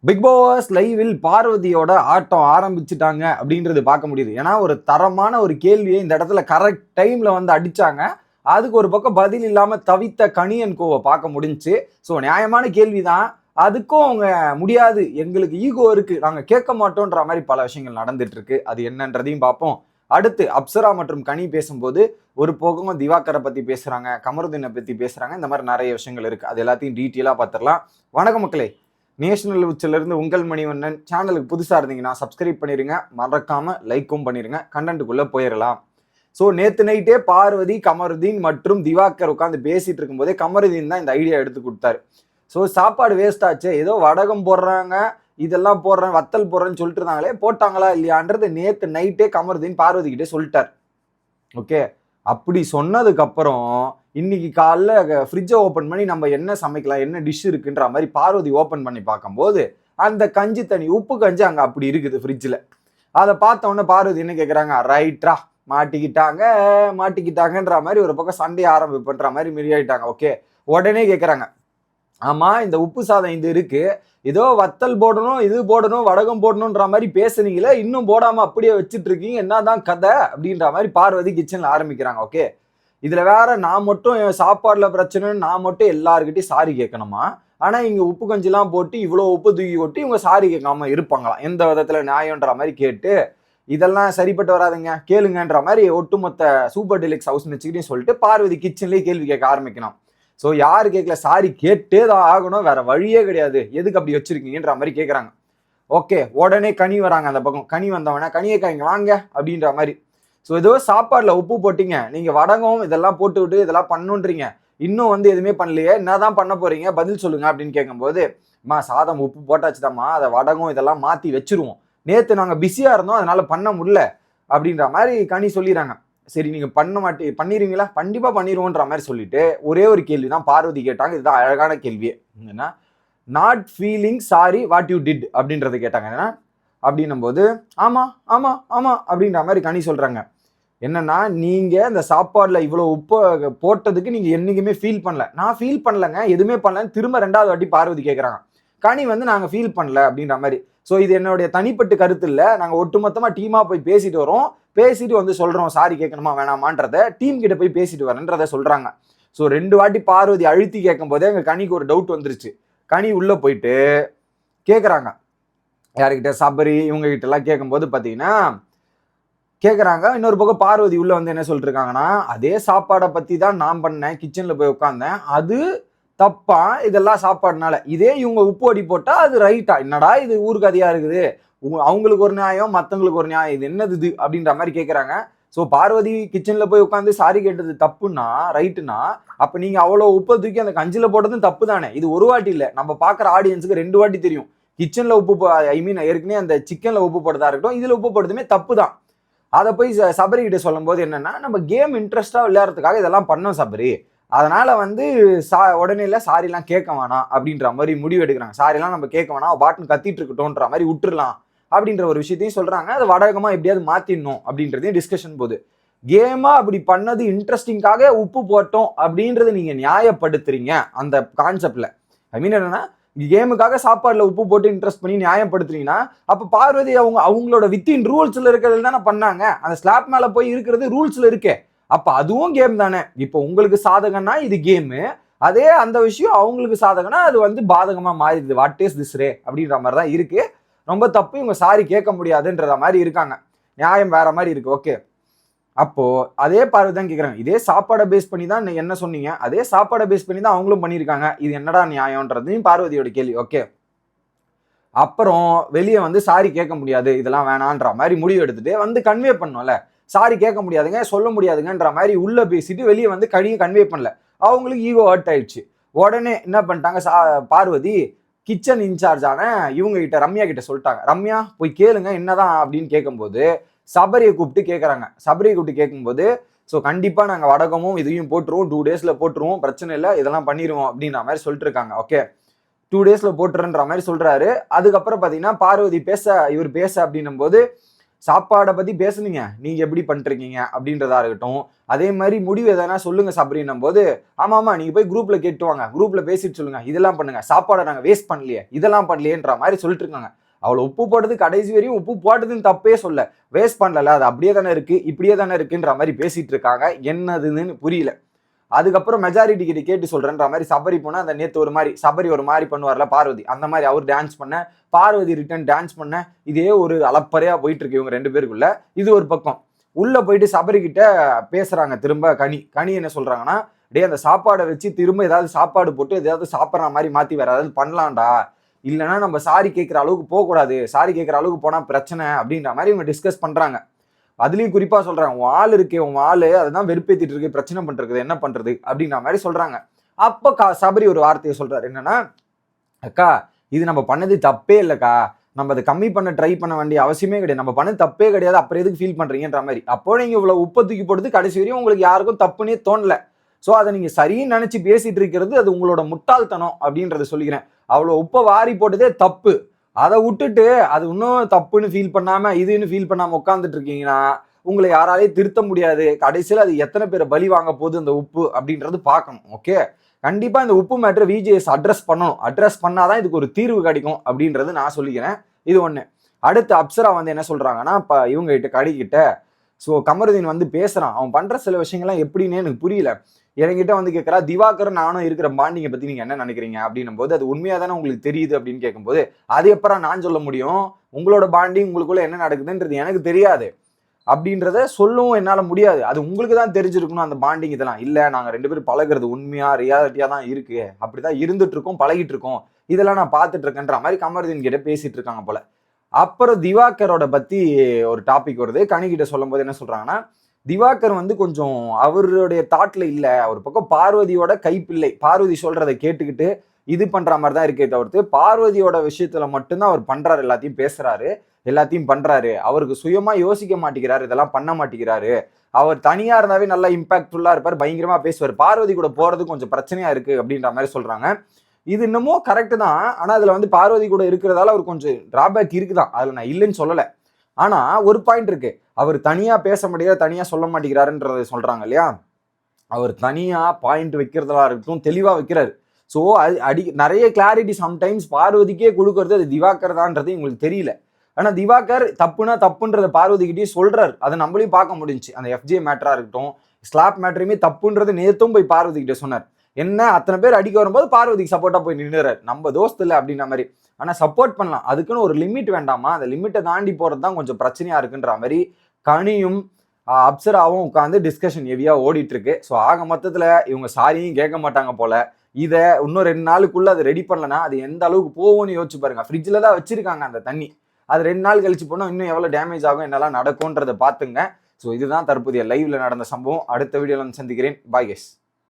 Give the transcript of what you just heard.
Big pass லைவில் பார்வதியோட ஆட்டம் ஆரம்பிச்சுட்டாங்க அப்படின்றது பார்க்க முடியுது. ஏன்னா ஒரு தரமான ஒரு கேள்வியை இந்த இடத்துல கரெக்ட் டைம்ல வந்து அடிச்சாங்க. அதுக்கு ஒரு பக்கம் பதில் இல்லாம தவித்த கனியன் கோவை பார்க்க முடிஞ்சுச்சு. ஸோ நியாயமான கேள்விதான். அதுக்கும் அவங்க முடியாது, எங்களுக்கு ஈகோ இருக்கு, நாங்க கேட்க மாட்டோன்ற மாதிரி பல விஷயங்கள் நடந்துட்டு இருக்கு. அது என்னன்றதையும் பார்ப்போம். அடுத்து அப்சரா மற்றும் கனி பேசும்போது ஒரு பக்கம் திவாகரை பத்தி பேசுறாங்க, கமருதீனை பத்தி பேசுறாங்க. இந்த மாதிரி நிறைய விஷயங்கள் இருக்கு. அது எல்லாத்தையும் டீட்டெயிலா பார்த்துடலாம். வணக்கம் மக்களே. நேஷனல் உச்சிலிருந்து உங்கள் மணிவண்ணன். சேனலுக்கு புதுசாக இருந்தீங்கன்னா சப்ஸ்கிரைப் பண்ணிடுங்க, மறக்காம லைக்கும் பண்ணிடுங்க. கண்டென்ட்டுக்குள்ளே போயிடலாம். ஸோ நேற்று நைட்டே பார்வதி, கமருதீன் மற்றும் திவாகர் உட்காந்து பேசிட்டு இருக்கும்போதே கமருதீன் தான் இந்த ஐடியா எடுத்து கொடுத்தாரு. ஸோ சாப்பாடு வேஸ்ட் ஆச்சு, ஏதோ வடகம் போடுறாங்க, இதெல்லாம் போடுறேன், வத்தல் போடுறேன்னு சொல்லிட்டு இருந்தாங்களே, போட்டாங்களா இல்லையான்றது நேற்று நைட்டே கமருதீன் பார்வதி கிட்டே சொல்லிட்டார். ஓகே, அப்படி சொன்னதுக்கு அப்புறம் இன்னைக்கு காலைல ஃப்ரிட்ஜை ஓப்பன் பண்ணி நம்ம என்ன சமைக்கலாம், என்ன டிஷ் இருக்குன்ற மாதிரி பார்வதி ஓப்பன் பண்ணி பார்க்கும்போது அந்த கஞ்சி தண்ணி, உப்பு கஞ்சி அங்கே அப்படி இருக்குது ஃப்ரிட்ஜில். அதை பார்த்த உடனே பார்வதி என்ன கேட்குறாங்க, ரைட்ரா மாட்டிக்கிட்டாங்க மாட்டிக்கிட்டாங்கன்ற மாதிரி ஒரு பக்கம் சண்டை ஆரம்பிப்புன்ற மாதிரி மிரியாயிட்டாங்க. ஓகே, உடனே கேட்குறாங்க, ஆமா இந்த உப்பு சாதம் இது இருக்கு, ஏதோ வத்தல் போடணும், இது போடணும், வடகம் போடணுன்ற மாதிரி பேசுனீங்களே, இன்னும் போடாம அப்படியே வச்சுட்டு இருக்கீங்க, என்னதான் கதை அப்படின்ற மாதிரி பார்வதி கிச்சன்ல ஆரம்பிக்கிறாங்க. ஓகே, இதுல வேற நான் மட்டும் சாப்பாடுல பிரச்சனைன்னு நான் மட்டும் எல்லாருக்கிட்டையும் சாரி கேட்கணுமா? ஆனா இங்க உப்பு கஞ்சிலாம் போட்டு இவ்வளவு உப்பு தூக்கி கொட்டி இவங்க சாரி கேட்காம இருப்பாங்களாம், எந்த விதத்துல நியாயம்ன்ற மாதிரி கேட்டு, இதெல்லாம் சரிப்பட்டு வராதுங்க கேளுங்கன்ற மாதிரி ஒட்டுமொத்த சூப்பர் டெலிக்ஸ் ஹவுஸ் வச்சுக்கிட்டே சொல்லிட்டு பார்வதி கிச்சன்லேயே கேள்வி கேட்க ஆரம்பிக்கணும். ஸோ யாரு கேட்கல, சாரி கேட்டே தான் ஆகணும், வேற வழியே கிடையாது, எதுக்கு அப்படி வச்சிருக்கீங்கன்ற மாதிரி கேட்குறாங்க. ஓகே, உடனே கனி வராங்க அந்த பக்கம். கனி வந்தவன, கனியக்கா இங்க வாங்க அப்படின்ற மாதிரி. ஸோ ஏதோ சாப்பாடுல உப்பு போட்டீங்க, நீங்க வடகம் இதெல்லாம் போட்டு விட்டு இதெல்லாம் பண்ணுன்றீங்க, இன்னும் வந்து எதுவுமே பண்ணலையே, என்னதான் பண்ண போறீங்க, பதில் சொல்லுங்க அப்படின்னு கேட்கும்போது, அம்மா சாதம் உப்பு போட்டாச்சுதாம்மா, அதை வடகம் இதெல்லாம் மாத்தி வச்சிருவோம், நேற்று நாங்க பிஸியா இருந்தோம் அதனால பண்ண முடியல அப்படின்ற மாதிரி கனி சொல்லிடுறாங்க. சரி நீங்க பண்ணிடுவீங்களா? கண்டிப்பா பண்ணிடுவோன்ற மாதிரி சொல்லிட்டு ஒரே ஒரு கேள்வி தான் பார்வதி கேட்டாங்க. இதுதான் அழகான கேள்வியே. என்னன்னா, not feeling sorry what you did அப்படின்றத கேட்டாங்க. ஏன்னா அப்படின்னும் போது ஆமா ஆமா ஆமா அப்படின்ற மாதிரி கனி சொல்றாங்க. என்னன்னா, நீங்க இந்த சாப்பாடுல இவ்வளவு உப்பு போட்டதுக்கு நீங்க என்னைக்குமே ஃபீல் பண்ணல. நான் ஃபீல் பண்ணலங்க, எதுவுமே பண்ணலன்னு திரும்ப 2வது வாட்டி பார்வதி கேட்கறாங்க. கனி வந்து நாங்க ஃபீல் பண்ணல அப்படின்ற மாதிரி. ஸோ இது என்னுடைய தனிப்பட்ட கருத்து இல்லை, நாங்க ஒட்டுமொத்தமா டீமா போய் பேசிட்டு வரோம், பேசிட்டு வந்து சொல்றோம் சாரி கேட்கணுமா வேணாமான்றத, டீம் கிட்ட போய் பேசிட்டு வரேன்றத சொல்றாங்க. ஸோ 2 வாட்டி பார்வதி அழுத்தி கேட்கும் போதே எங்க கனிக்கு ஒரு டவுட் வந்துருச்சு. கனி உள்ள போயிட்டு கேட்குறாங்க, யாருக்கிட்ட, சபரி இவங்க கிட்ட எல்லாம் கேட்கும்போது பார்த்தீங்கன்னா கேட்குறாங்க. இன்னொரு பக்கம் பார்வதி உள்ள வந்து என்ன சொல்லிட்டு இருக்காங்கன்னா, அதே சாப்பாடை பத்தி தான் நான் பண்ணேன், கிச்சன்ல போய் உட்காந்தேன், அது தப்பா இதெல்லாம் சாப்பாடுனால, இதே இவங்க உப்பு அடி போட்டா அது ரைட்டா, என்னடா இது ஊர் கதையா இருக்குது, அவங்களுக்கு ஒரு நியாயம் மற்றவங்களுக்கு ஒரு நியாயம், இது என்னது இது அப்படின்ற மாதிரி கேட்குறாங்க. ஸோ பார்வதி கிச்சன்ல போய் உட்காந்து சாரி கேட்டது தப்புன்னா, ரைட்டுனா, அப்ப நீங்க அவ்வளோ உப்பை தூக்கி அந்த கஞ்சில போட்டதும் தப்பு தானே. இது ஒரு வாட்டி இல்லை, நம்ம பார்க்குற ஆடியன்ஸுக்கு 2 வாட்டி தெரியும். கிச்சன்ல உப்பு ஐ மீன் ஏற்கனவே அந்த சிக்கன்ல உப்பு போட்டதா இருக்கட்டும், இதுல உப்பு போட்டதுமே தப்பு தான். அதை போய் சபரி கிட்ட சொல்லும் போது என்னன்னா, நம்ம கேம் இன்ட்ரெஸ்டா விளையாடுறதுக்காக இதெல்லாம் பண்ணோம் சபரி, அதனால வந்து உடனே இல்லை சாரிலாம் கேட்க வேணாம் அப்படின்ற மாதிரி முடிவு எடுக்கிறாங்க. சாரிலாம் நம்ம கேட்க வேணாம், பாட்டுன்னு கத்திட்டு இருக்கட்டும்ன்ற மாதிரி விட்டுறலாம் அப்படின்ற ஒரு விஷயத்தையும் சொல்றாங்க. அதை வடகமா எப்படியாவது மாத்திடணும் அப்படின்றதையும் டிஸ்கஷன் போகுது. கேமா அப்படி பண்ணது இன்ட்ரெஸ்டிங்காக உப்பு போட்டோம் அப்படின்றத நீங்க நியாயப்படுத்துறீங்க அந்த கான்செப்ட்ல. ஐ மீன் என்னன்னா, கேமுக்காக சாப்பாடுல உப்பு போட்டு இன்ட்ரெஸ்ட் பண்ணி நியாயப்படுத்துறீங்கன்னா, அப்ப பார்வதி அவங்களோட வித்தின் ரூல்ஸ்ல இருக்கிறது தானே பண்ணாங்க. அந்த ஸ்லாப் மேல போய் இருக்கிறது ரூல்ஸ்ல இருக்கே, அப்ப அதுவும் கேம் தானே. இப்போ உங்களுக்கு சாதகம்னா இது கேமு, அதே அந்த விஷயம் அவங்களுக்கு சாதகம்னா அது வந்து பாதகமா மாறிடுது. வாட் இஸ் திஸ் ரே அப்படின்ற மாதிரி தான் இருக்கு. ரொம்ப தப்பு, இவங்க சாரி கேட்க முடியாதுன்ற மாதிரி இருக்காங்க, நியாயம் வேற மாதிரி இருக்கு. ஓகே, அப்போ அதே பார்வை தான் கேட்குறாங்க, இதே சாப்பாடை பேஸ் பண்ணி தான் என்ன சொன்னீங்க, அதே சாப்பாடை பேஸ் பண்ணி தான் அவங்களும் பண்ணியிருக்காங்க, இது என்னடா நியாயம்ன்றதையும் பார்வதியோட கேள்வி. ஓகே, அப்புறம் வெளியே வந்து சாரி கேட்க முடியாது, இதெல்லாம் வேணான்ற மாதிரி முடிவு எடுத்துட்டு வந்து கன்வே பண்ணோம்ல, சாரி கேட்க முடியாதுங்க, சொல்ல முடியாதுங்கன்ற மாதிரி உள்ள பேசிட்டு வெளியே வந்து கன்வே பண்ணல, அவங்களுக்கு ஈகோ ஹர்ட் ஆயிடுச்சு. உடனே என்ன பண்ணிட்டாங்க, பார்வதி கிச்சன் இன்சார்ஜான இவங்க கிட்ட, ரம்யா கிட்ட சொல்லிட்டாங்க, ரம்யா போய் கேளுங்க என்னதான் அப்படின்னு கேட்கும்போது சபரியை கூப்பிட்டு கேட்குறாங்க. சபரியை கூப்பிட்டு கேட்கும்போது, ஸோ கண்டிப்பா நாங்க வடகமும் இதையும் போட்டுருவோம், 2 டேஸ்ல போட்டுருவோம், பிரச்சனை இல்லை, இதெல்லாம் பண்ணிடுவோம் அப்படின்ற மாதிரி சொல்லிட்டு இருக்காங்க. ஓகே, 2 டேஸ்ல போட்டுருன்ற மாதிரி சொல்றாரு. அதுக்கப்புறம் பாத்தீங்கன்னா பார்வதி இவர் பேச அப்படின்னும் போது, சாப்பாடை பத்தி பேசுனீங்க, நீங்க எப்படி பண்ணிருக்கீங்க அப்படின்றதா இருக்கட்டும். அதே மாதிரி முடிவு எதனா சொல்லுங்க சபரின்னும் போது, ஆமா நீங்க போய் குரூப்ல கேட்டு வாங்க, குரூப்ல பேசிட்டு சொல்லுங்க, இதெல்லாம் பண்ணுங்க, சாப்பாடை நாங்க வேஸ்ட் பண்ணலையே, இதெல்லாம் பண்ணலையேன்ற மாதிரி சொல்லிட்டு இருக்காங்க. அவ்வளவு உப்பு போட்டது கடைசி வரையும் உப்பு போட்டதுன்னு தப்பே சொல்ல, வேஸ்ட் பண்ணல, அது அப்படியே தானே இருக்கு, இப்படியே தானே இருக்குன்ற மாதிரி பேசிட்டு இருக்காங்க. என்னதுன்னு புரியல. அதுக்கப்புறம் மெஜாரிட்டி கிட்ட கேட்டு சொல்றேன்ற மாதிரி சபரி போனா, அந்த நேத்து ஒரு மாதிரி சபரி ஒரு மாதிரி பண்ணுவார்ல பார்வதி, அந்த மாதிரி அவர் டான்ஸ் பண்ண, பார்வதி ரிட்டர்ன் டான்ஸ் பண்ண, இதே ஒரு அலப்பறையா போயிட்டு இருக்கு இவங்க 2 பேருக்குள்ள. இது ஒரு பக்கம். உள்ள போயிட்டு சபரி கிட்ட பேசுறாங்க திரும்ப கனி என்ன சொல்றாங்கன்னா, டே அந்த சாப்பாடை வச்சு திரும்ப ஏதாவது சாப்பாடு போட்டு ஏதாவது சாப்பிட்ற மாதிரி மாத்தி வேற ஏதாவது பண்ணலாம்டா, இல்லைன்னா நம்ம சாரி கேட்கிற அளவுக்கு போகக்கூடாது, சாரி கேட்கிற அளவுக்கு போனா பிரச்சனை அப்படின்ற மாதிரி இவங்க டிஸ்கஸ் பண்றாங்க. அதுலயும் குறிப்பா சொல்றாங்க, உன் ஆள் இருக்கே, உன் ஆளு அதுதான் வெறுப்பேத்திட்டு இருக்கு, பிரச்சனை பண்றது, என்ன பண்றது அப்படின்ற மாதிரி சொல்றாங்க. அப்ப சபரி ஒரு வார்த்தையை சொல்றாரு, என்னன்னா, அக்கா இது நம்ம பண்ணது தப்பே இல்லக்கா, நம்ம அதை கம்மி பண்ண ட்ரை பண்ண வேண்டிய அவசியமே கிடையாது, நம்ம பண்ணது தப்பே கிடையாது, அப்புறம் எதுக்கு ஃபீல் பண்றீங்கன்ற மாதிரி. அப்போ நீங்க இவ்வளவு உப்பை தூக்கி போடுறது கடைசி வரையும் உங்களுக்கு யாருக்கும் தப்புன்னே தோணல. சோ அதை நீங்க சரின்னு நினைச்சு பேசிட்டு இருக்கிறது அது உங்களோட முட்டாள்தனம் அப்படின்றத சொல்லிக்கிறேன். அவ்வளவு உப்பை வாரி போட்டதே தப்பு. அதை விட்டுட்டு அது இன்னும் தப்புன்னு ஃபீல் பண்ணாம இதுன்னு ஃபீல் பண்ணாம உட்காந்துட்டு இருக்கீங்கன்னா உங்களை யாராலையும் திருத்த முடியாது. கடைசியில் அது எத்தனை பேரை பலி வாங்க போகுது அந்த உப்பு அப்படின்றது பார்க்கணும். ஓகே, கண்டிப்பா இந்த உப்பு மேட்டர் விஜிஎஸ் அட்ரஸ் பண்ணணும். அட்ரஸ் பண்ணாதான் இதுக்கு ஒரு தீர்வு கிடைக்கும் அப்படின்றது நான் சொல்லிக்கிறேன். இது ஒண்ணு. அடுத்து அப்சரா வந்து என்ன சொல்றாங்கன்னா, இப்ப இவங்க கிட்ட கடி கிட்ட ஸோ கமருதீன் வந்து பேசுறான், அவன் பண்ற சில விஷயங்கள்லாம் எப்படின்னு எனக்கு புரியல. என்கிட்ட வந்து கேட்கறா, திவாகர் நானும் இருக்கிற பாண்டிங்கை பத்தி நீங்க என்ன நினைக்கிறீங்க அப்படின்னும் போது, அது உண்மையா தானே உங்களுக்கு தெரியுது அப்படின்னு கேட்கும்போது, அது எப்பறம் நான் சொல்ல முடியும், உங்களோட பாண்டிங் உங்களுக்குள்ள என்ன நடக்குதுன்றது எனக்கு தெரியாது அப்படின்றத சொல்லவும் என்னால முடியாது. அது உங்களுக்கு தான் தெரிஞ்சிருக்கணும் அந்த பாண்டிங். இதெல்லாம் இல்ல, நாங்க 2 பேரும் பழகிறது உண்மையா ரியாலிட்டியா தான் இருக்கு, அப்படிதான் இருந்துட்டு இருக்கோம், பழகிட்டு இருக்கோம், இதெல்லாம் நான் பார்த்துட்டு இருக்கேன்ற மாதிரி கமருதீன் கிட்ட பேசிட்டு இருக்காங்க போல. அப்புறம் திவாகரோட பத்தி ஒரு டாபிக் வருது. கனி கிட்ட சொல்லும் போது என்ன சொல்றாங்கன்னா, திவாகர் வந்து கொஞ்சம் அவருடைய தாட்ல இல்ல, ஒரு பக்கம் பார்வதியோட கைப்பிள்ளை, பார்வதி சொல்றதை கேட்டுக்கிட்டு இது பண்ற மாதிரி தான் இருக்கே தவிர்த்து பார்வதியோட விஷயத்துல மட்டும்தான் அவர் பண்றாரு, எல்லாத்தையும் பேசுறாரு, எல்லாத்தையும் பண்றாரு, அவருக்கு சுயமா யோசிக்க மாட்டேங்கிறாரு, இதெல்லாம் பண்ண மாட்டேங்கிறாரு. அவர் தனியா இருந்தாவே நல்லா இம்பாக்ட்ஃபுல்லா இருப்பார், பயங்கரமா பேசுவார், பார்வதி கூட போறது கொஞ்சம் பிரச்சனையா இருக்கு அப்படின்ற மாதிரி சொல்றாங்க. இது இன்னமும் கரெக்ட் தான். ஆனா அதுல வந்து பார்வதி கூட இருக்கிறதால அவர் கொஞ்சம் டிராபேக் இருக்குதான், அதுல நான் இல்லைன்னு சொல்லல. ஆனா ஒரு பாயிண்ட் இருக்கு, அவர் தனியா பேச மாட்டேங்கிறார், தனியா சொல்ல மாட்டேங்கிறாருன்றதை சொல்றாங்க இல்லையா, அவர் தனியா பாயிண்ட் வைக்கிறதா இருக்கட்டும் தெளிவா வைக்கிறாரு. ஸோ அது நிறைய கிளாரிட்டி சம்டைம்ஸ் பார்வதிக்கே கொடுக்கறது அது திவாகர் தான்ன்றது உங்களுக்கு தெரியல. ஆனா திவாகர் தப்புனா தப்புன்றத பார்வதி கிட்டேயும் சொல்றாரு, அதை நம்மளையும் பார்க்க முடிஞ்சுச்சு. அந்த எஃப்ஜே மேட்டரா இருக்கட்டும், ஸ்லாப் மேட்டருமே தப்புன்றது நேத்தும் போய் பார்வதி கிட்ட சொன்னார். என்ன அத்தனை பேர் அடிக்க வரும்போது பார்வதிக்கு சப்போர்ட்டா போய் நின்றுறாரு, நம்ம தோஸ்து இல்லை அப்படின்ற மாதிரி. ஆனா சப்போர்ட் பண்ணலாம், அதுக்குன்னு ஒரு லிமிட் வேண்டாமா, அந்த லிமிட்டை தாண்டி போறது தான் கொஞ்சம் பிரச்சனையா இருக்குன்ற மாதிரி கனியும் அப்சராவும் உட்காந்து டிஸ்கஷன் ஹெவியா ஓடிட்டு இருக்கு. ஸோ ஆக மொத்தத்துல இவங்க சாரியும் கேட்க மாட்டாங்க போல. இதை இன்னும் 2 நாளுக்குள்ள அதை ரெடி பண்ணலன்னா அது எந்த அளவுக்கு போகும்னு யோசிச்சு பாருங்க. ஃப்ரிட்ஜில் தான் வச்சிருக்காங்க அந்த தண்ணி, அது 2 நாள் கழிச்சு போனால் இன்னும் எவ்வளவு டேமேஜ் ஆகும், என்னெல்லாம் நடக்கும்ன்றதை பார்த்துங்க. ஸோ இதுதான் தற்போதைய லைவ்ல நடந்த சம்பவம். அடுத்த வீடியோல சந்திக்கிறேன். Bye guys.